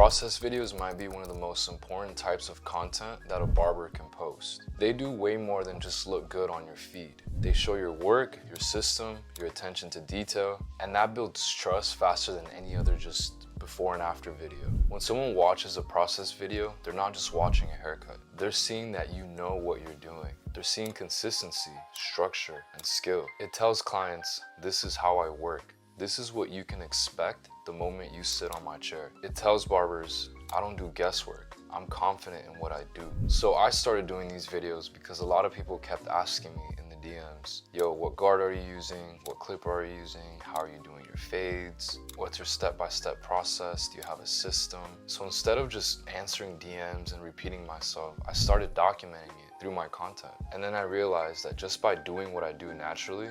Process videos might be one of the most important types of content that a barber can post. They do way more than just look good on your feed. They show your work, your system, your attention to detail, and that builds trust faster than any other just before and after video. When someone watches a process video, they're not just watching a haircut. They're seeing that you know what you're doing. They're seeing consistency, structure, and skill. It tells clients, this is how I work. This is what you can expect the moment you sit on my chair. It tells barbers, I don't do guesswork. I'm confident in what I do. So I started doing these videos because a lot of people kept asking me in the DMs, yo, what guard are you using? What clipper are you using? How are you doing your fades? What's your step-by-step process? Do you have a system? So instead of just answering DMs and repeating myself, I started documenting it through my content. And then I realized that just by doing what I do naturally,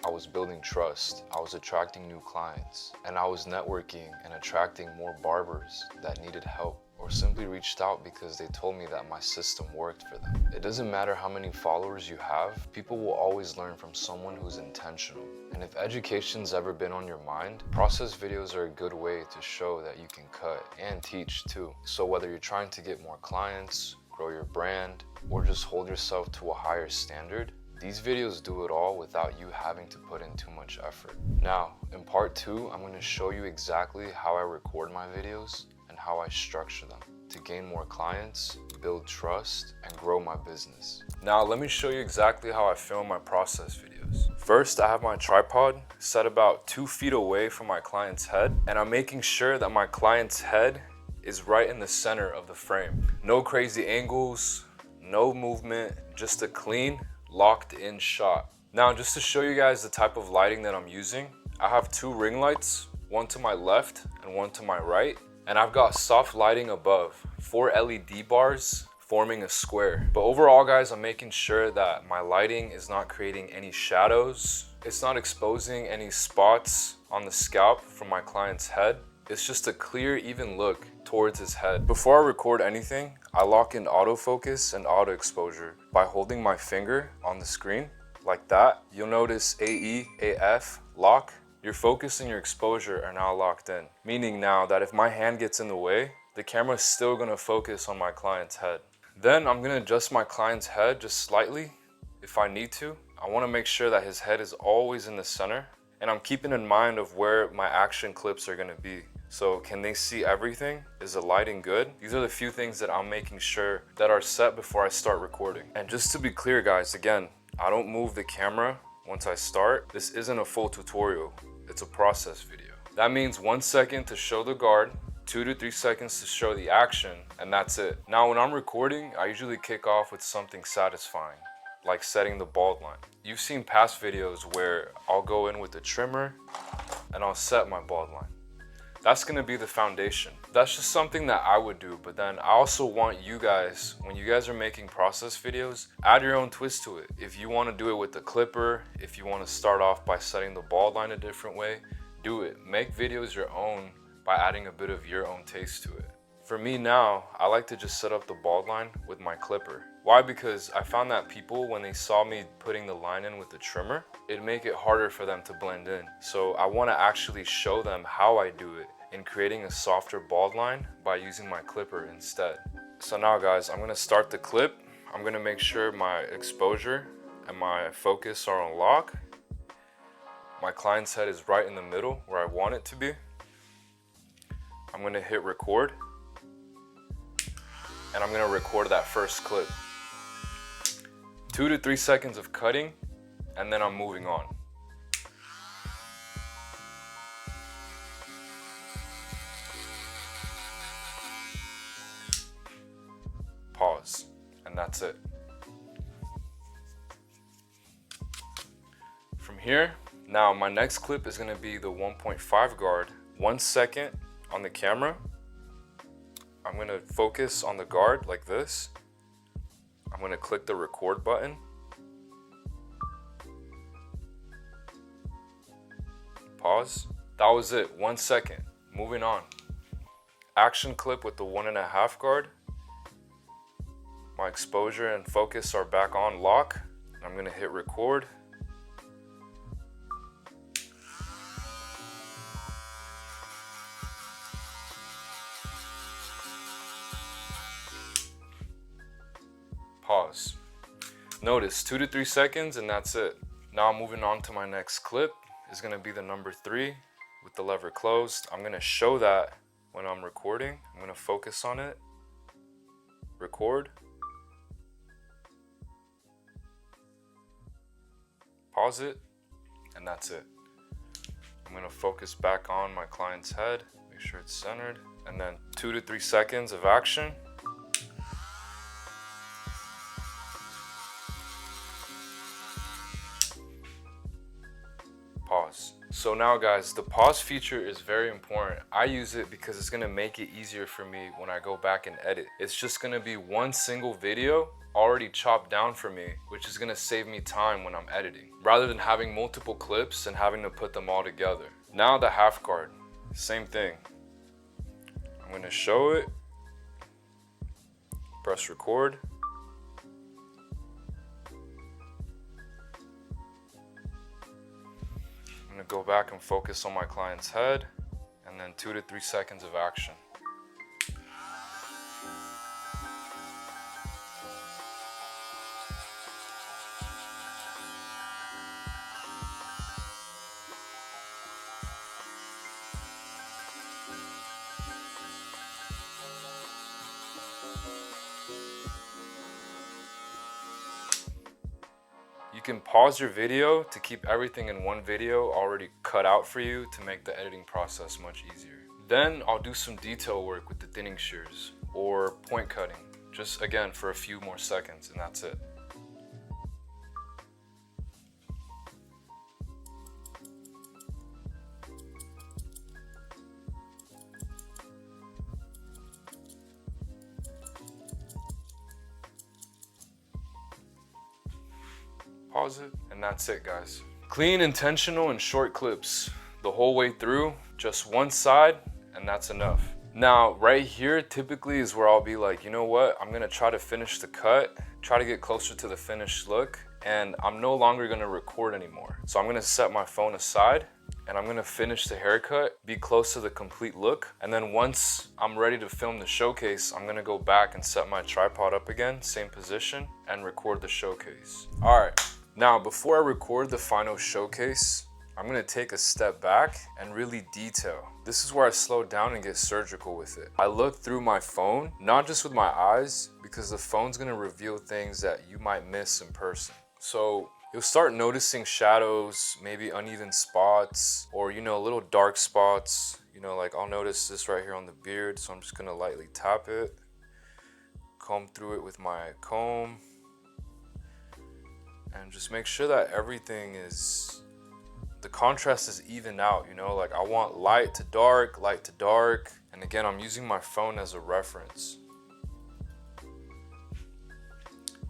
I was building trust, I was attracting new clients, and I was networking and attracting more barbers that needed help or simply reached out because they told me that my system worked for them. It doesn't matter how many followers you have, people will always learn from someone who's intentional. And if education's ever been on your mind, process videos are a good way to show that you can cut and teach too. So whether you're trying to get more clients, grow your brand, or just hold yourself to a higher standard, these videos do it all without you having to put in too much effort. Now, in part 2, I'm going to show you exactly how I record my videos and how I structure them to gain more clients, build trust, and grow my business. Now, let me show you exactly how I film my process videos. First, I have my tripod set about 2 feet away from my client's head, and I'm making sure that my client's head is right in the center of the frame. No crazy angles, no movement, just a clean, locked in shot. Now, just to show you guys the type of lighting that I'm using, I have 2 ring lights, one to my left and one to my right. And I've got soft lighting above, 4 LED bars forming a square. But overall, guys, I'm making sure that my lighting is not creating any shadows. It's not exposing any spots on the scalp from my client's head. It's just a clear, even look towards his head. Before I record anything, I lock in autofocus and auto exposure by holding my finger on the screen like that. You'll notice AE, AF, lock. Your focus and your exposure are now locked in, meaning now that if my hand gets in the way, the camera is still gonna focus on my client's head. Then I'm gonna adjust my client's head just slightly if I need to. I wanna make sure that his head is always in the center, and I'm keeping in mind of where my action clips are gonna be. So can they see everything? Is the lighting good? These are the few things that I'm making sure that are set before I start recording. And just to be clear, guys, again, I don't move the camera once I start. This isn't a full tutorial, it's a process video. That means 1 second to show the guard, 2 to 3 seconds to show the action, and that's it. Now, when I'm recording, I usually kick off with something satisfying, like setting the bald line. You've seen past videos where I'll go in with a trimmer and I'll set my bald line. That's gonna be the foundation. That's just something that I would do, but then I also want you guys, when you guys are making process videos, add your own twist to it. If you wanna do it with the clipper, if you wanna start off by setting the bald line a different way, do it. Make videos your own by adding a bit of your own taste to it. For me now, I like to just set up the bald line with my clipper. Why? Because I found that people, when they saw me putting the line in with the trimmer, it'd make it harder for them to blend in. So I want to actually show them how I do it in creating a softer bald line by using my clipper instead. So now, guys, I'm going to start the clip. I'm going to make sure my exposure and my focus are on lock. My client's head is right in the middle where I want it to be. I'm going to hit record. And I'm gonna record that first clip. 2 to 3 seconds of cutting, and then I'm moving on. Pause, and that's it. From here, now my next clip is gonna be the 1.5 guard. 1 second on the camera. I'm gonna focus on the guard like this. I'm gonna click the record button. Pause. That was it, 1 second. Moving on. Action clip with the 1.5 guard. My exposure and focus are back on lock. I'm gonna hit record. pause. Notice 2 to 3 seconds and that's it. Now moving on to my next clip is gonna be the number 3 with the lever closed. I'm gonna show that when I'm recording. I'm gonna focus on it, record, pause it, and that's it. I'm gonna focus back on my client's head, make sure it's centered, and then 2 to 3 seconds of action. Pause. So now guys, the pause feature is very important. I use it because it's gonna make it easier for me when I go back and edit. It's just gonna be one single video already chopped down for me, which is gonna save me time when I'm editing, rather than having multiple clips and having to put them all together. Now the half guard, same thing. I'm gonna show it, press record. I'm gonna go back and focus on my client's head, and then 2 to 3 seconds of action. You can pause your video to keep everything in one video already cut out for you to make the editing process much easier. Then I'll do some detail work with the thinning shears or point cutting, just again for a few more seconds, and that's it. Pause it, and that's it guys. Clean, intentional, and short clips the whole way through, just one side, and that's enough. Now right here typically is where I'll be like, you know what, I'm gonna try to finish the cut, try to get closer to the finished look, and I'm no longer gonna record anymore. So I'm gonna set my phone aside and I'm gonna finish the haircut, be close to the complete look, and then once I'm ready to film the showcase, I'm gonna go back and set my tripod up again, same position, and record the showcase. All right, now before I record the final showcase, I'm gonna take a step back and really detail. This is where I slow down and get surgical with it. I look through my phone, not just with my eyes, because the phone's gonna reveal things that you might miss in person. So you'll start noticing shadows, maybe uneven spots, or little dark spots. Like I'll notice this right here on the beard, so I'm just gonna lightly tap it, comb through it with my comb, and just make sure that everything is, the contrast is even out, like I want light to dark, and again, I'm using my phone as a reference.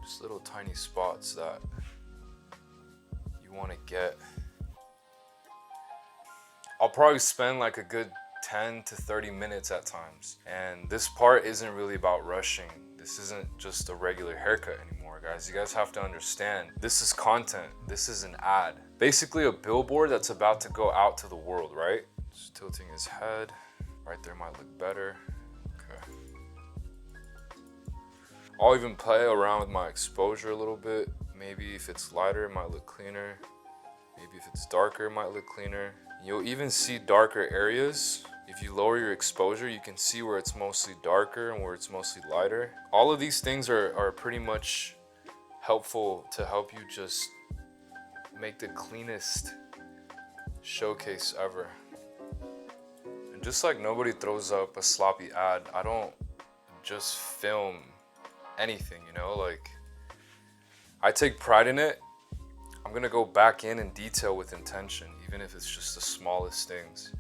Just little tiny spots that you want to get. I'll probably spend like a good 10 to 30 minutes at times, and this part isn't really about rushing. This isn't just a regular haircut anymore, guys. You guys have to understand, this is content. This is an ad. Basically a billboard that's about to go out to the world, right? Just tilting his head. Right there might look better. Okay. I'll even play around with my exposure a little bit. Maybe if it's lighter, it might look cleaner. Maybe if it's darker, it might look cleaner. You'll even see darker areas. If you lower your exposure, you can see where it's mostly darker and where it's mostly lighter. All of these things are pretty much helpful to help you just make the cleanest showcase ever. And just like nobody throws up a sloppy ad, I don't just film anything, like I take pride in it. I'm gonna go back in detail with intention, even if it's just the smallest things.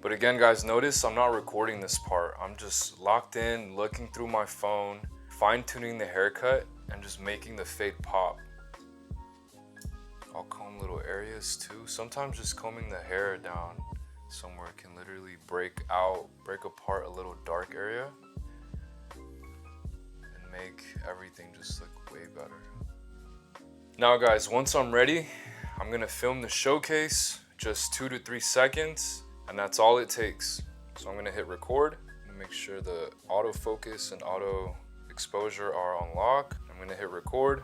But again, guys, notice I'm not recording this part. I'm just locked in, looking through my phone, fine-tuning the haircut, and just making the fade pop. I'll comb little areas too. Sometimes just combing the hair down somewhere can literally break apart a little dark area and make everything just look way better. Now guys, once I'm ready, I'm gonna film the showcase, just 2 to 3 seconds, and that's all it takes. So I'm gonna hit record and make sure the autofocus and auto exposure are on lock. I'm gonna hit record.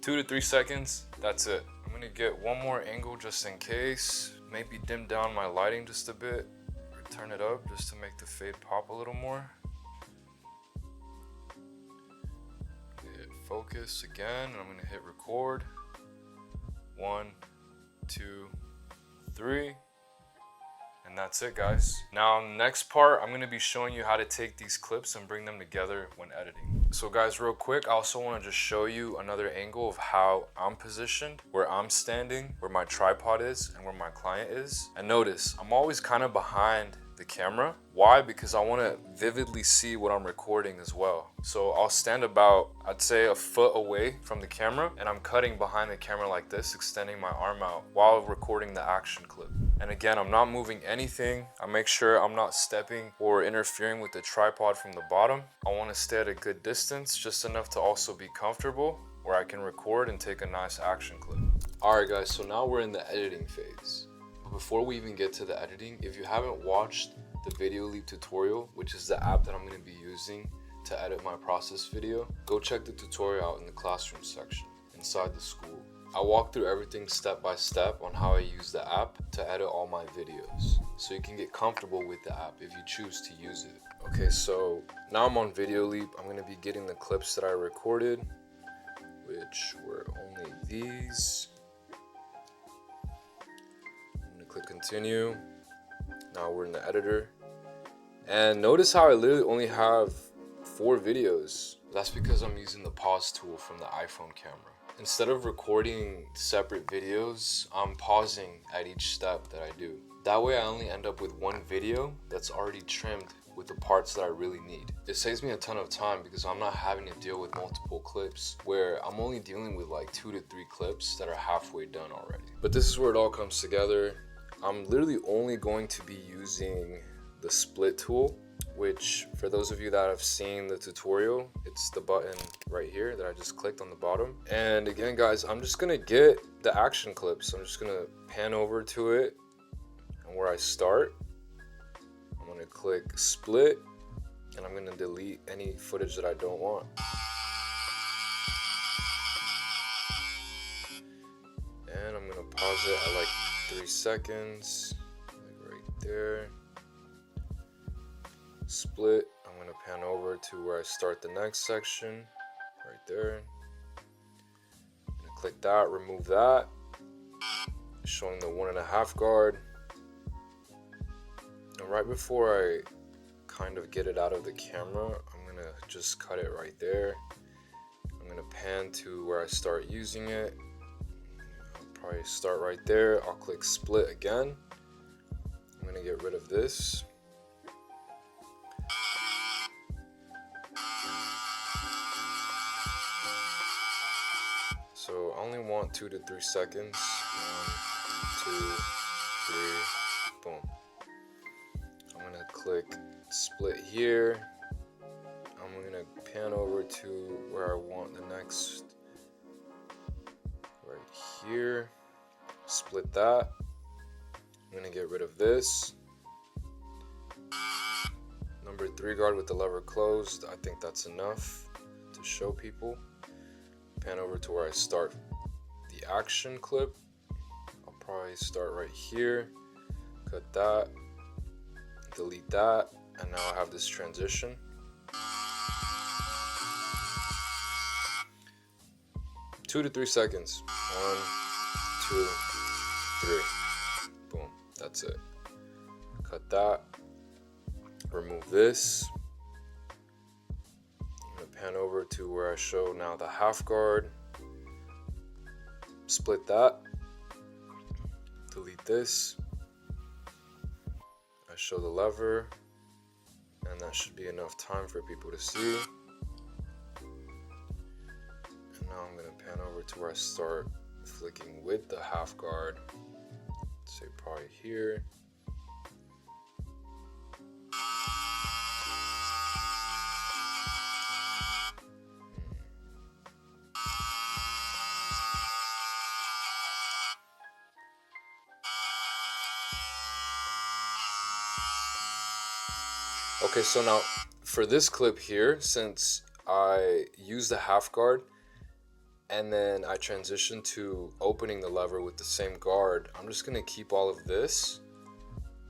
2 to 3 seconds, that's it. I'm gonna get one more angle just in case. Maybe dim down my lighting just a bit, or turn it up just to make the fade pop a little more. Hit focus again, and I'm gonna hit record. 1, 2, 3. And that's it, guys. Now, next part, I'm gonna be showing you how to take these clips and bring them together when editing. So guys, real quick, I also wanna just show you another angle of how I'm positioned, where I'm standing, where my tripod is, and where my client is. And notice, I'm always kind of behind the camera. Why? Because I want to vividly see what I'm recording as well. So I'll stand about, I'd say, a foot away from the camera, and I'm cutting behind the camera like this, extending my arm out while recording the action clip. And again, I'm not moving anything. I make sure I'm not stepping or interfering with the tripod from the bottom. I want to stay at a good distance, just enough to also be comfortable, where I can record and take a nice action clip. All right, guys, so now we're in the editing phase. Before we even get to the editing, if you haven't watched the Video Leap tutorial, which is the app that I'm going to be using to edit my process video, go check the tutorial out in the classroom section inside the school. I walk through everything step by step on how I use the app to edit all my videos, so you can get comfortable with the app if you choose to use it. Okay, so now I'm on Video Leap. I'm going to be getting the clips that I recorded, which were only these. Click continue. Now we're in the editor, and notice how I literally only have 4 videos. That's because I'm using the pause tool from the iPhone camera. Instead of recording separate videos, I'm pausing at each step that I do. That way I only end up with one video that's already trimmed with the parts that I really need. It saves me a ton of time because I'm not having to deal with multiple clips, where I'm only dealing with like 2 to 3 clips that are halfway done already. But this is where it all comes together. I'm literally only going to be using the split tool, which for those of you that have seen the tutorial, it's the button right here that I just clicked on the bottom. And again, guys, I'm just gonna get the action clips. I'm just gonna pan over to it, and where I start, I'm gonna click split, and I'm gonna delete any footage that I don't want. And I'm gonna pause it at like 3 seconds, like right there. Split, I'm gonna pan over to where I start the next section, right there. I'm gonna click that, remove that, showing the 1.5 guard. And right before I kind of get it out of the camera, I'm gonna just cut it right there. I'm gonna pan to where I start using it. Probably start right there. I'll click split again. I'm gonna get rid of this. So I only want 2 to 3 seconds. 1, 2, 3, boom. I'm gonna click split here. I'm gonna pan over to where I want the next, right here. Split that. I'm gonna get rid of this. Number 3 guard with the lever closed. I think that's enough to show people. Pan over to where I start the action clip. I'll probably start right here. Cut that. Delete that. And now I have this transition. Two to 3 seconds. 1, 2, 3. Boom. That's it. Cut that. Remove this. I'm gonna pan over to where I show now the half guard. Split that. Delete this. I show the lever, and that should be enough time for people to see. And now I'm gonna pan over to where I start flicking with the half guard. Say probably here. Okay, so now for this clip here, since I use the half guard and then I transition to opening the lever with the same guard, I'm just gonna keep all of this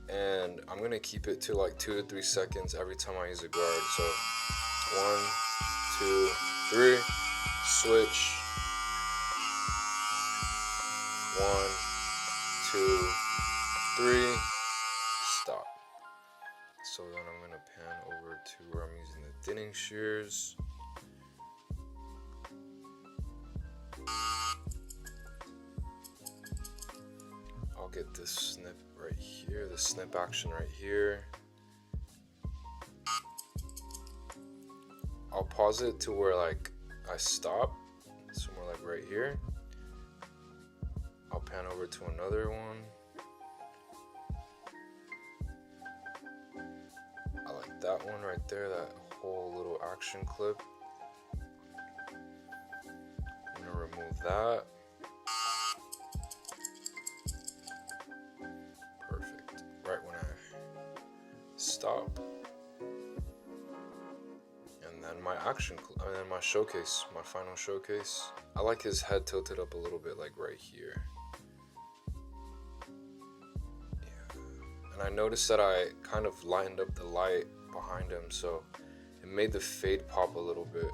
and I'm gonna keep it to like 2 to 3 seconds every time I use a guard. So 1, 2, 3, switch, 1, 2, 3, stop. So then I'm gonna pan over to where I'm using the thinning shears. I'll get this snip right here, the snip action right here. I'll pause it to where like I stop, somewhere like right here. I'll pan over to another one. I like that one right there, that whole little action clip. I'm gonna remove that. Perfect. Right when I stop. And then my and then my showcase, my final showcase. I like his head tilted up a little bit, like right here. Yeah. And I noticed that I kind of lightened up the light behind him, so it made the fade pop a little bit.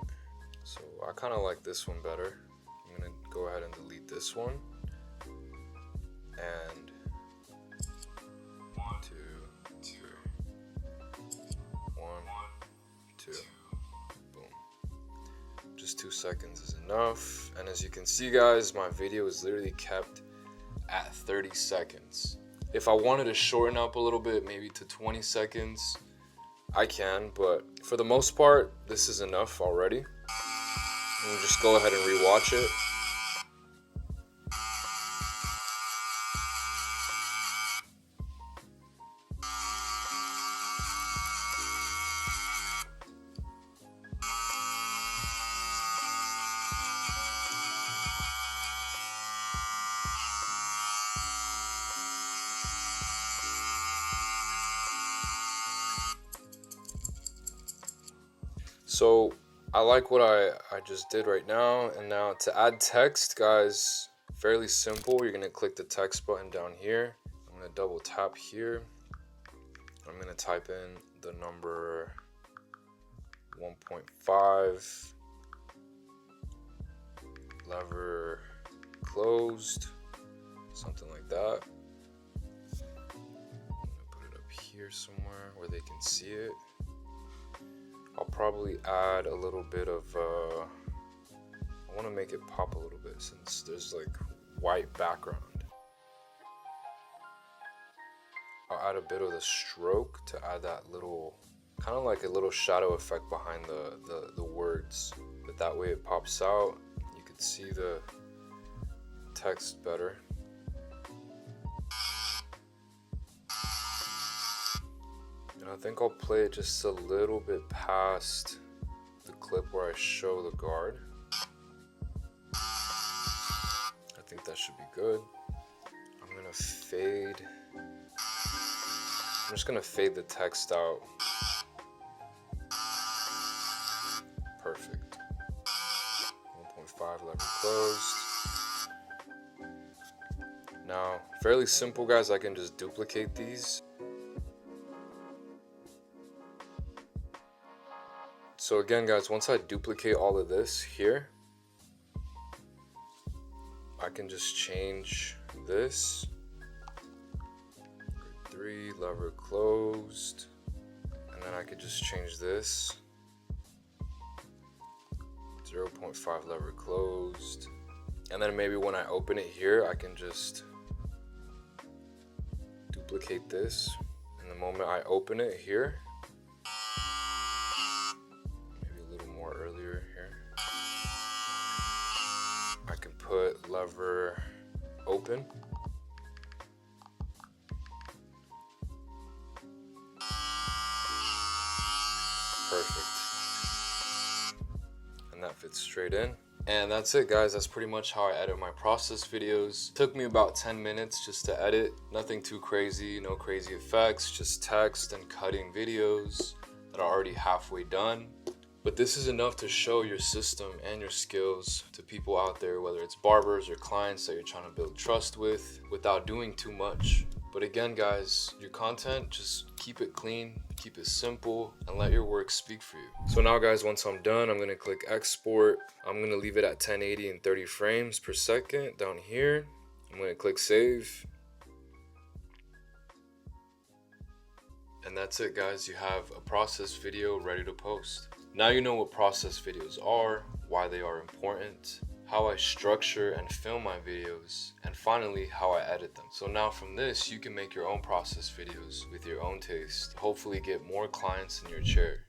So I kind of like this one better. I'm gonna go ahead and delete this one. And 1, 2, 3. 1, 2. Boom. Just 2 seconds is enough. And as you can see, guys, my video is literally kept at 30 seconds. If I wanted to shorten up a little bit, maybe to 20 seconds, I can, but for the most part, this is enough already. And just go ahead and rewatch it. So I like what I just did right now. And now to add text, guys, fairly simple. You're gonna click the text button down here. I'm gonna double tap here. I'm gonna type in the number 1.5, lever closed, something like that. I'm gonna put it up here somewhere where they can see it. I'll probably add a little bit of, I want to make it pop a little bit since there's like white background. I'll add a bit of the stroke to add that little, kind of like a little shadow effect behind the words. But that way it pops out. You can see the text better. And I think I'll play it just a little bit past the clip where I show the guard. I think that should be good. I'm gonna fade. I'm just gonna fade the text out. Perfect. 1.5 lever closed. Now, fairly simple, guys. I can just duplicate these. So again, guys, once I duplicate all of this here, I can just change this. 3, lever closed. And then I could just change this. 0.5 lever closed. And then maybe when I open it here, I can just duplicate this. And the moment I open it here, earlier here, I can put lever open. Perfect. And that fits straight in. And that's it, guys. That's pretty much how I edit my process videos. Took me about 10 minutes just to edit. Nothing too crazy, no crazy effects, just text and cutting videos that are already halfway done. But this is enough to show your system and your skills to people out there, whether it's barbers or clients that you're trying to build trust with, without doing too much. But again, guys, your content, just keep it clean, keep it simple, and let your work speak for you. So now, guys, once I'm done, I'm gonna click export. I'm gonna leave it at 1080 and 30 frames per second down here. I'm gonna click save. And that's it, guys. You have a process video ready to post. Now you know what process videos are, why they are important, how I structure and film my videos, and finally how I edit them. So now from this, you can make your own process videos with your own taste, hopefully get more clients in your chair.